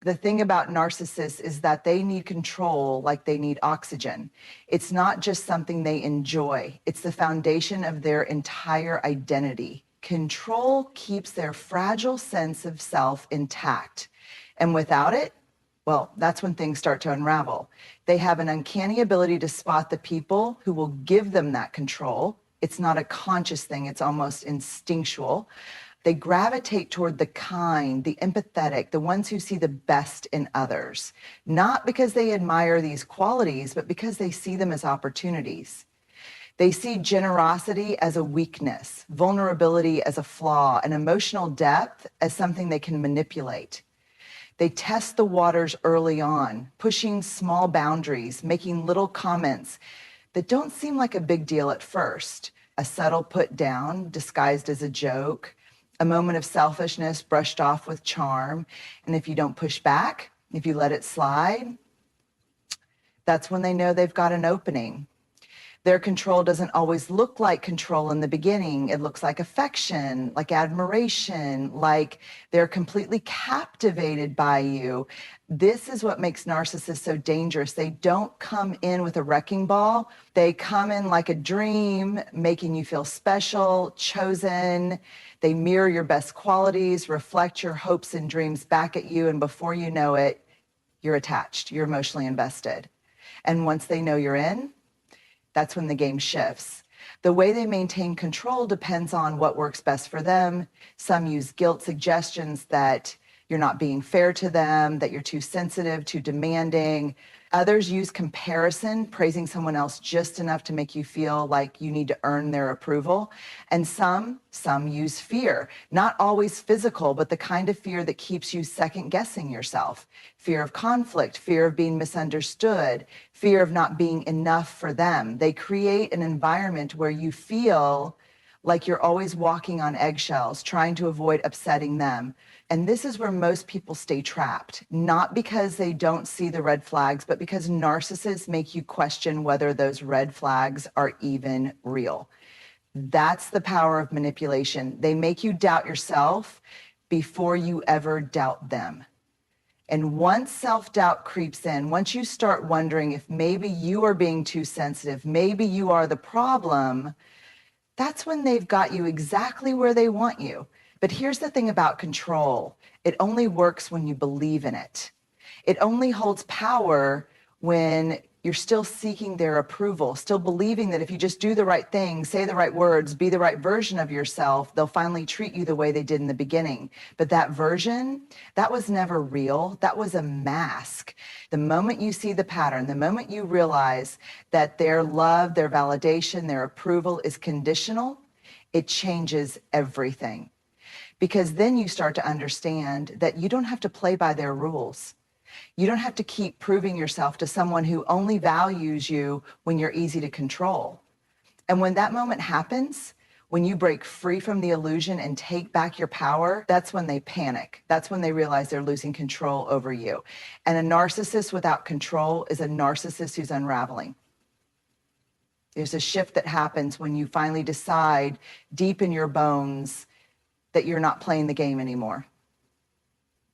The thing about narcissists is that they need control like they need oxygen. It's not just something they enjoy. It's the foundation of their entire identity. Control keeps their fragile sense of self intact. And without it, well, that's when things start to unravel. They have an uncanny ability to spot the people who will give them that control. It's not a conscious thing, it's almost instinctual. They gravitate toward the kind, the empathetic, the ones who see the best in others, not because they admire these qualities, but because they see them as opportunities. They see generosity as a weakness, vulnerability as a flaw, and emotional depth as something they can manipulate. They test the waters early on, pushing small boundaries, making little comments that don't seem like a big deal at first. A subtle put down disguised as a joke, a moment of selfishness brushed off with charm. And if you don't push back, if you let it slide, that's when they know they've got an opening. Their control doesn't always look like control in the beginning. It looks like affection, like admiration, like they're completely captivated by you. This is what makes narcissists so dangerous. They don't come in with a wrecking ball. They come in like a dream, making you feel special, chosen. They mirror your best qualities, reflect your hopes and dreams back at you, and before you know it, you're attached, you're emotionally invested. And once they know you're in, that's when the game shifts. The way they maintain control depends on what works best for them. Some use guilt suggestions that you're not being fair to them, that you're too sensitive, too demanding. Others use comparison, praising someone else just enough to make you feel like you need to earn their approval. And some use fear, not always physical, but the kind of fear that keeps you second guessing yourself. Fear of conflict, fear of being misunderstood, fear of not being enough for them. They create an environment where you feel like you're always walking on eggshells, trying to avoid upsetting them. And this is where most people stay trapped, not because they don't see the red flags, but because narcissists make you question whether those red flags are even real. That's the power of manipulation. They make you doubt yourself before you ever doubt them. And once self-doubt creeps in, once you start wondering if maybe you are being too sensitive, maybe you are the problem, that's when they've got you exactly where they want you. But here's the thing about control. It only works when you believe in it. It only holds power when you're still seeking their approval, still believing that if you just do the right thing, say the right words, be the right version of yourself, they'll finally treat you the way they did in the beginning. But that version, that was never real. That was a mask. The moment you see the pattern, the moment you realize that their love, their validation, their approval is conditional, it changes everything. Because then you start to understand that you don't have to play by their rules. You don't have to keep proving yourself to someone who only values you when you're easy to control. And when that moment happens, when you break free from the illusion and take back your power, that's when they panic. That's when they realize they're losing control over you. And a narcissist without control is a narcissist who's unraveling. There's a shift that happens when you finally decide deep in your bones that you're not playing the game anymore.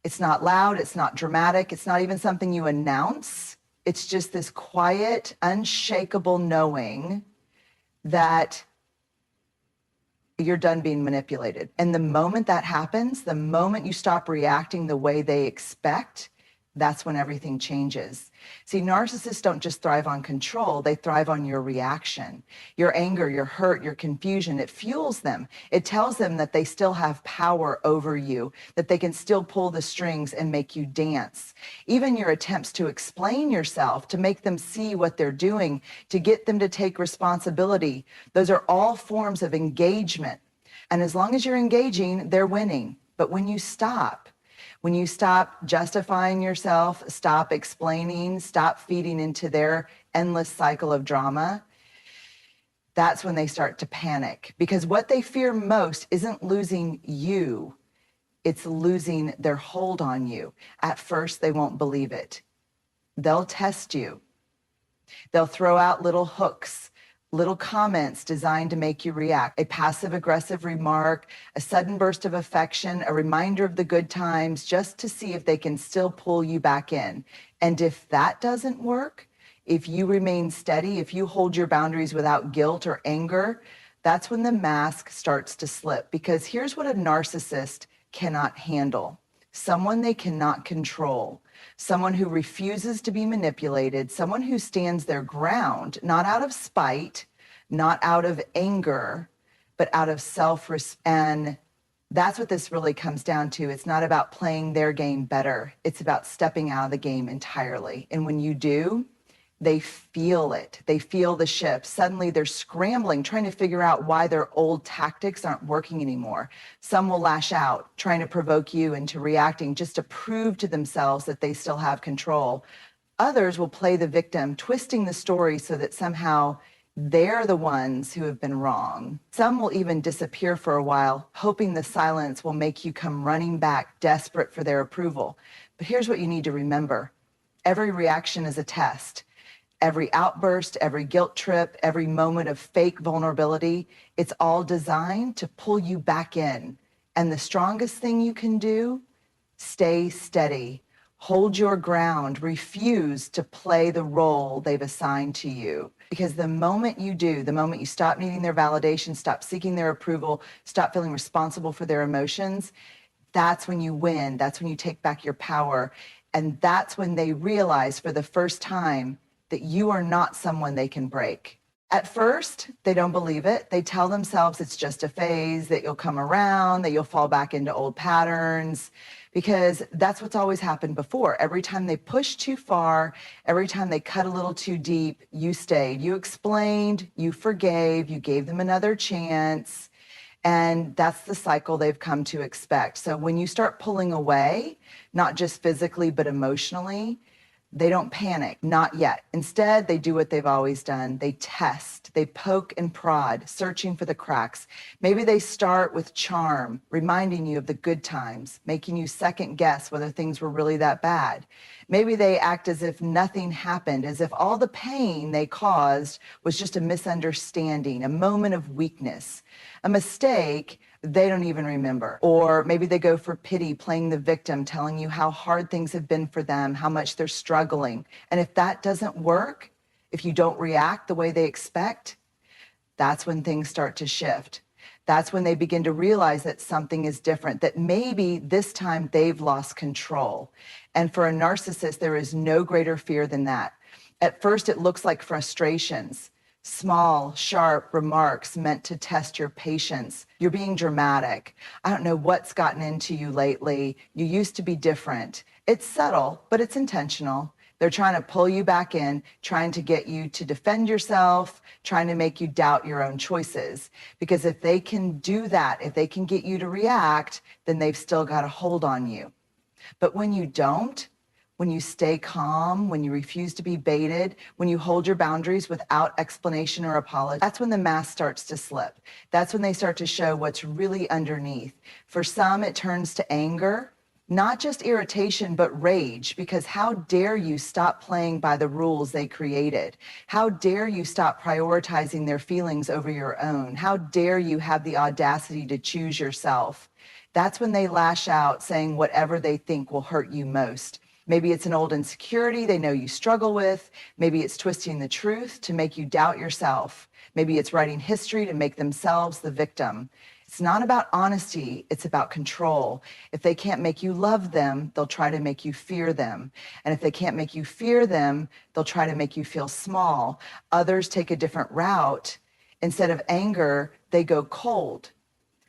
It's not loud, it's not dramatic, it's not even something you announce. It's just this quiet, unshakable knowing that you're done being manipulated. And the moment that happens, the moment you stop reacting the way they expect, that's when everything changes. See, narcissists don't just thrive on control, they thrive on your reaction. Your anger, your hurt, your confusion, it fuels them. It tells them that they still have power over you, that they can still pull the strings and make you dance. Even your attempts to explain yourself, to make them see what they're doing, to get them to take responsibility, those are all forms of engagement. And as long as you're engaging, they're winning. But when you stop justifying yourself, stop explaining, stop feeding into their endless cycle of drama, that's when they start to panic. Because what they fear most isn't losing you, it's losing their hold on you. At first, they won't believe it. They'll test you. They'll throw out little hooks, little comments designed to make you react, a passive aggressive remark, a sudden burst of affection, a reminder of the good times, just to see if they can still pull you back in. And if that doesn't work, if you remain steady, if you hold your boundaries without guilt or anger, that's when the mask starts to slip. Because here's what a narcissist cannot handle: someone they cannot control, someone who refuses to be manipulated, someone who stands their ground, not out of spite, not out of anger, but out of self-respect. And that's what this really comes down to. It's not about playing their game better. It's about stepping out of the game entirely. And when you do, they feel it. They feel the shift. Suddenly they're scrambling, trying to figure out why their old tactics aren't working anymore. Some will lash out, trying to provoke you into reacting just to prove to themselves that they still have control. Others will play the victim, twisting the story so that somehow they're the ones who have been wrong. Some will even disappear for a while, hoping the silence will make you come running back, desperate for their approval. But here's what you need to remember. Every reaction is a test. Every outburst, every guilt trip, every moment of fake vulnerability, it's all designed to pull you back in. And the strongest thing you can do, stay steady, hold your ground, refuse to play the role they've assigned to you. Because the moment you do, the moment you stop needing their validation, stop seeking their approval, stop feeling responsible for their emotions, that's when you win. That's when you take back your power. And that's when they realize for the first time that you are not someone they can break. At first, they don't believe it. They tell themselves it's just a phase, that you'll come around, that you'll fall back into old patterns, because that's what's always happened before. Every time they pushed too far, every time they cut a little too deep, you stayed. You explained, you forgave, you gave them another chance. And that's the cycle they've come to expect. So when you start pulling away, not just physically, but emotionally, they don't panic, not yet. Instead, they do what they've always done. They test, they poke and prod, searching for the cracks. Maybe they start with charm, reminding you of the good times, making you second guess whether things were really that bad. Maybe they act as if nothing happened, as if all the pain they caused was just a misunderstanding, a moment of weakness, a mistake they don't even remember. Or maybe they go for pity, playing the victim, telling you how hard things have been for them, how much they're struggling. And if that doesn't work, if you don't react the way they expect, that's when things start to shift. That's when they begin to realize that something is different, that maybe this time they've lost control. And for a narcissist, there is no greater fear than that. At first, it looks like frustrations. Small, sharp remarks meant to test your patience. You're being dramatic. I don't know what's gotten into you lately. You used to be different. It's subtle, but it's intentional. They're trying to pull you back in, trying to get you to defend yourself, trying to make you doubt your own choices. Because if they can do that, if they can get you to react, then they've still got a hold on you. But when you don't, when you stay calm, when you refuse to be baited, when you hold your boundaries without explanation or apology, that's when the mask starts to slip. That's when they start to show what's really underneath. For some, it turns to anger, not just irritation, but rage, because how dare you stop playing by the rules they created? How dare you stop prioritizing their feelings over your own? How dare you have the audacity to choose yourself? That's when they lash out, saying whatever they think will hurt you most. Maybe it's an old insecurity they know you struggle with. Maybe it's twisting the truth to make you doubt yourself. Maybe it's writing history to make themselves the victim. It's not about honesty, it's about control. If they can't make you love them, they'll try to make you fear them. And if they can't make you fear them, they'll try to make you feel small. Others take a different route. Instead of anger, they go cold.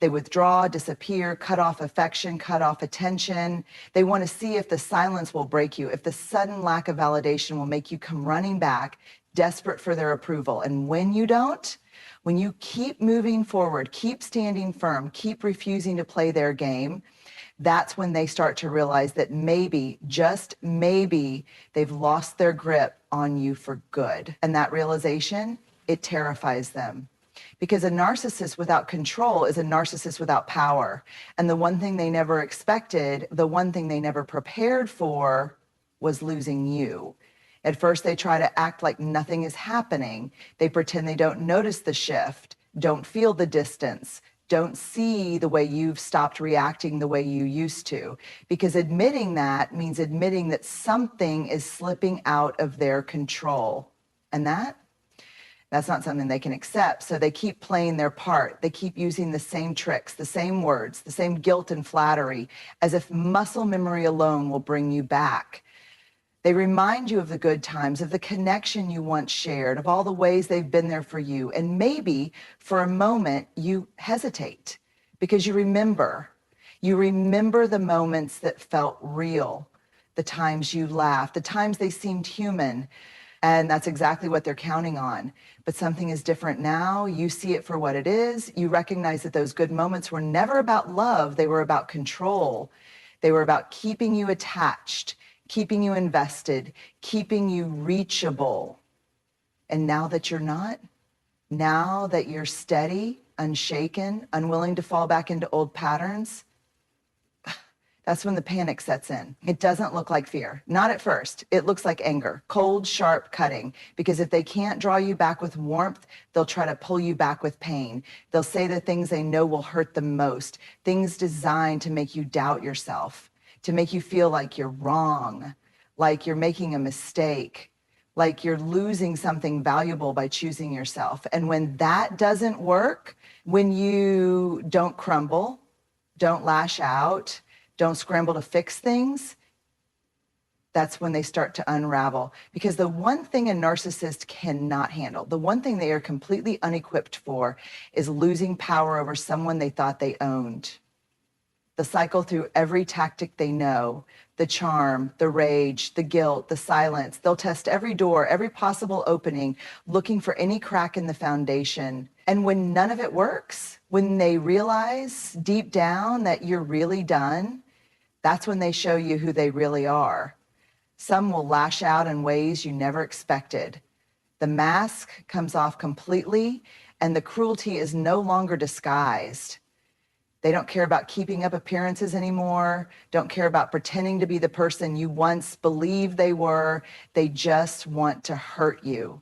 They withdraw, disappear, cut off affection, cut off attention. They want to see if the silence will break you, if the sudden lack of validation will make you come running back, desperate for their approval. And when you don't, when you keep moving forward, keep standing firm, keep refusing to play their game, that's when they start to realize that maybe, just maybe, they've lost their grip on you for good. And that realization, it terrifies them. Because a narcissist without control is a narcissist without power. And the one thing they never expected, the one thing they never prepared for, was losing you. At first, they try to act like nothing is happening. They pretend they don't notice the shift, don't feel the distance, don't see the way you've stopped reacting the way you used to. Because admitting that means admitting that something is slipping out of their control. And that's not something they can accept. So they keep playing their part. They keep using the same tricks, the same words, the same guilt and flattery, as if muscle memory alone will bring you back. They remind you of the good times, of the connection you once shared, of all the ways they've been there for you. And maybe for a moment you hesitate because you remember the moments that felt real, the times you laughed, the times they seemed human. And that's exactly what they're counting on. But something is different now. You see it for what it is. You recognize that those good moments were never about love. They were about control. They were about keeping you attached, keeping you invested, keeping you reachable. And now that you're not, now that you're steady, unshaken, unwilling to fall back into old patterns, that's when the panic sets in. It doesn't look like fear. Not at first. It looks like anger, cold, sharp cutting. Because if they can't draw you back with warmth, they'll try to pull you back with pain. They'll say the things they know will hurt them most, things designed to make you doubt yourself, to make you feel like you're wrong, like you're making a mistake, like you're losing something valuable by choosing yourself. And when that doesn't work, when you don't crumble, don't lash out, don't scramble to fix things, that's when they start to unravel. Because the one thing a narcissist cannot handle, the one thing they are completely unequipped for, is losing power over someone they thought they owned. The cycle through every tactic they know, the charm, the rage, the guilt, the silence. They'll test every door, every possible opening, looking for any crack in the foundation. And when none of it works, when they realize deep down that you're really done, that's when they show you who they really are. Some will lash out in ways you never expected. The mask comes off completely, and the cruelty is no longer disguised. They don't care about keeping up appearances anymore, don't care about pretending to be the person you once believed they were. They just want to hurt you,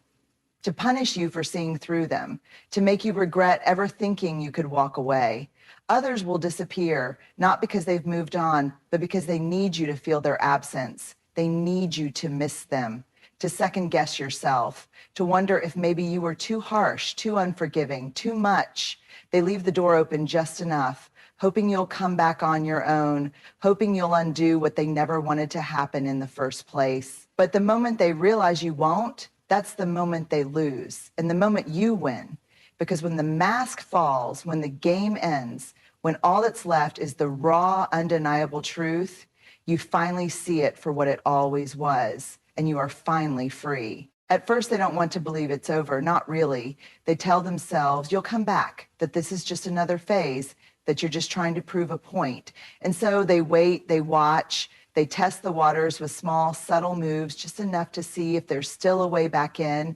to punish you for seeing through them, to make you regret ever thinking you could walk away. Others will disappear, not because they've moved on, but because they need you to feel their absence. They need you to miss them, to second guess yourself, to wonder if maybe you were too harsh, too unforgiving, too much. They leave the door open just enough, hoping you'll come back on your own, hoping you'll undo what they never wanted to happen in the first place. But the moment they realize you won't, that's the moment they lose, and the moment you win. Because when the mask falls, when the game ends, when all that's left is the raw, undeniable truth, you finally see it for what it always was, and you are finally free. At first, they don't want to believe it's over, not really. They tell themselves, you'll come back, that this is just another phase, that you're just trying to prove a point. And so they wait, they watch, they test the waters with small, subtle moves, just enough to see if there's still a way back in.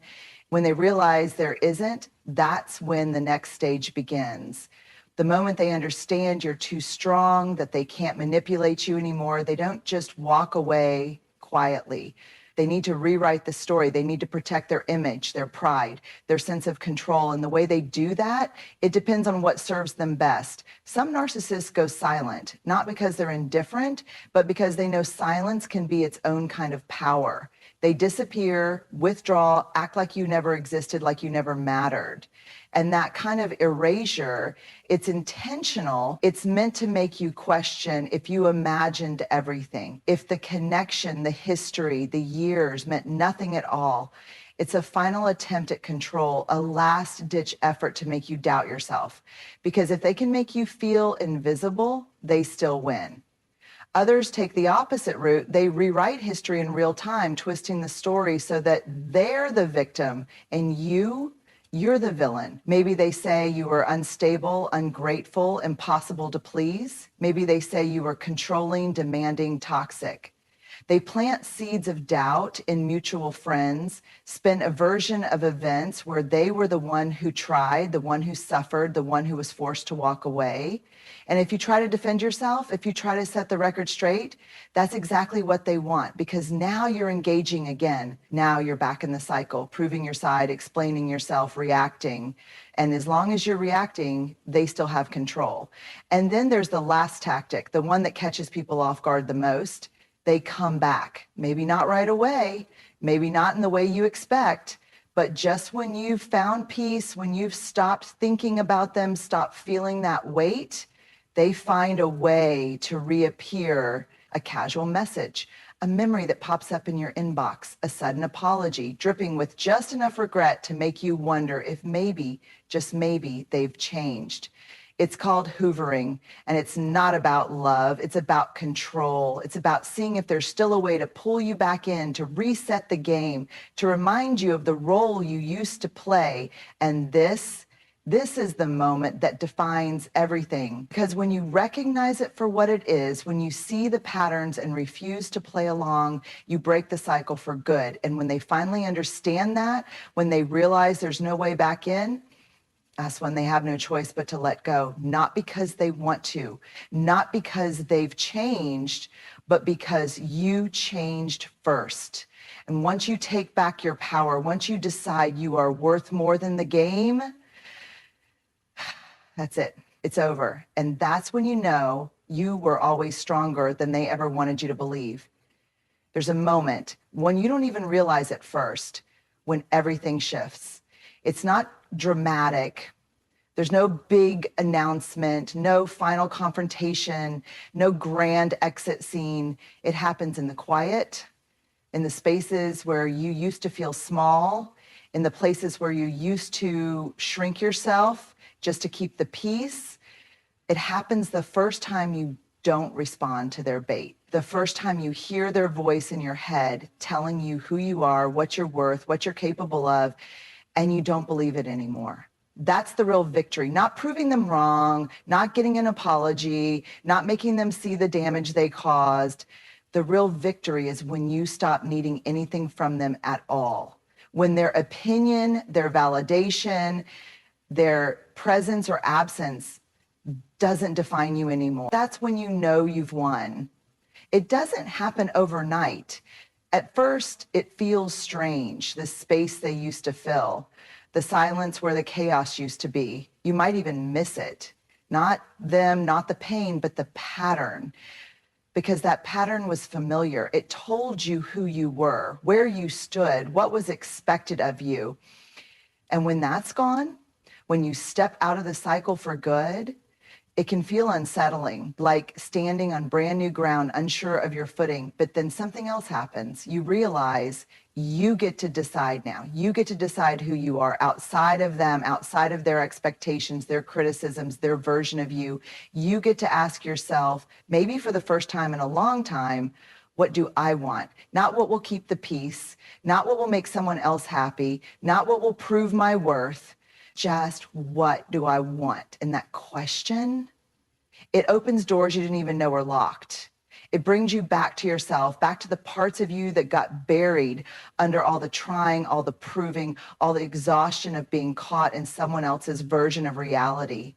When they realize there isn't, that's when the next stage begins. The moment they understand you're too strong, that they can't manipulate you anymore, they don't just walk away quietly. They need to rewrite the story. They need to protect their image, their pride, their sense of control. And the way they do that, it depends on what serves them best. Some narcissists go silent, not because they're indifferent, but because they know silence can be its own kind of power. They disappear, withdraw, act like you never existed, like you never mattered. And that kind of erasure, it's intentional. It's meant to make you question if you imagined everything, if the connection, the history, the years meant nothing at all. It's a final attempt at control, a last-ditch effort to make you doubt yourself. Because if they can make you feel invisible, they still win. Others take the opposite route. They rewrite history in real time, twisting the story so that they're the victim and you're the villain. Maybe they say you were unstable, ungrateful, impossible to please. Maybe they say you were controlling, demanding, toxic. They plant seeds of doubt in mutual friends, spin a version of events where they were the one who tried, the one who suffered, the one who was forced to walk away. And if you try to defend yourself, if you try to set the record straight, that's exactly what they want, because now you're engaging again. Now you're back in the cycle, proving your side, explaining yourself, reacting. And as long as you're reacting, they still have control. And then there's the last tactic, the one that catches people off guard the most. They come back, maybe not right away, maybe not in the way you expect, but just when you've found peace, when you've stopped thinking about them, stopped feeling that weight, they find a way to reappear. A casual message, a memory that pops up in your inbox, a sudden apology, dripping with just enough regret to make you wonder if maybe, just maybe, they've changed. It's called hoovering, and it's not about love. It's about control. It's about seeing if there's still a way to pull you back in, to reset the game, to remind you of the role you used to play. And this is the moment that defines everything. Because when you recognize it for what it is, when you see the patterns and refuse to play along, you break the cycle for good. And when they finally understand that, when they realize there's no way back in, that's when they have no choice but to let go. Not because they want to, not because they've changed, but because you changed first. And once you take back your power, once you decide you are worth more than the game, that's it. It's over. And that's when you know you were always stronger than they ever wanted you to believe. There's a moment when you don't even realize it first, when everything shifts. It's not dramatic. There's no big announcement, no final confrontation, no grand exit scene. It happens in the quiet, in the spaces where you used to feel small, in the places where you used to shrink yourself just to keep the peace. It happens the first time you don't respond to their bait. The first time you hear their voice in your head telling you who you are, what you're worth, what you're capable of, and you don't believe it anymore. That's the real victory. Not proving them wrong, not getting an apology, not making them see the damage they caused. The real victory is when you stop needing anything from them at all. When their opinion, their validation, their presence or absence doesn't define you anymore. That's when you know you've won. It doesn't happen overnight. At first, it feels strange, the space they used to fill, the silence where the chaos used to be. You might even miss it. Not them, not the pain, but the pattern. Because that pattern was familiar. It told you who you were, where you stood, what was expected of you. And when that's gone, when you step out of the cycle for good, it can feel unsettling, like standing on brand new ground, unsure of your footing. But then something else happens. You realize you get to decide now. You get to decide who you are outside of them, outside of their expectations, their criticisms, their version of you. You get to ask yourself, maybe for the first time in a long time, what do I want? Not what will keep the peace, not what will make someone else happy, not what will prove my worth. Just what do I want? And that question, it opens doors you didn't even know were locked. It brings you back to yourself, back to the parts of you that got buried under all the trying, all the proving, all the exhaustion of being caught in someone else's version of reality.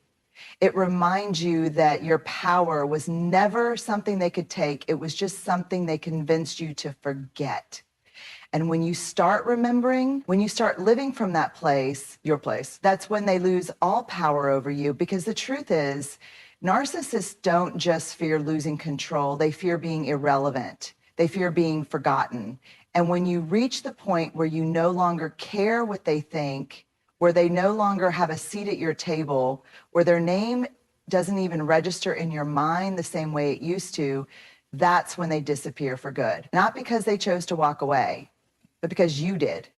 It reminds you that your power was never something they could take. It was just something they convinced you to forget. And when you start remembering, when you start living from that place, your place, that's when they lose all power over you. Because the truth is, narcissists don't just fear losing control. They fear being irrelevant. They fear being forgotten. And when you reach the point where you no longer care what they think, where they no longer have a seat at your table, where their name doesn't even register in your mind the same way it used to, that's when they disappear for good. Not because they chose to walk away, but because you did.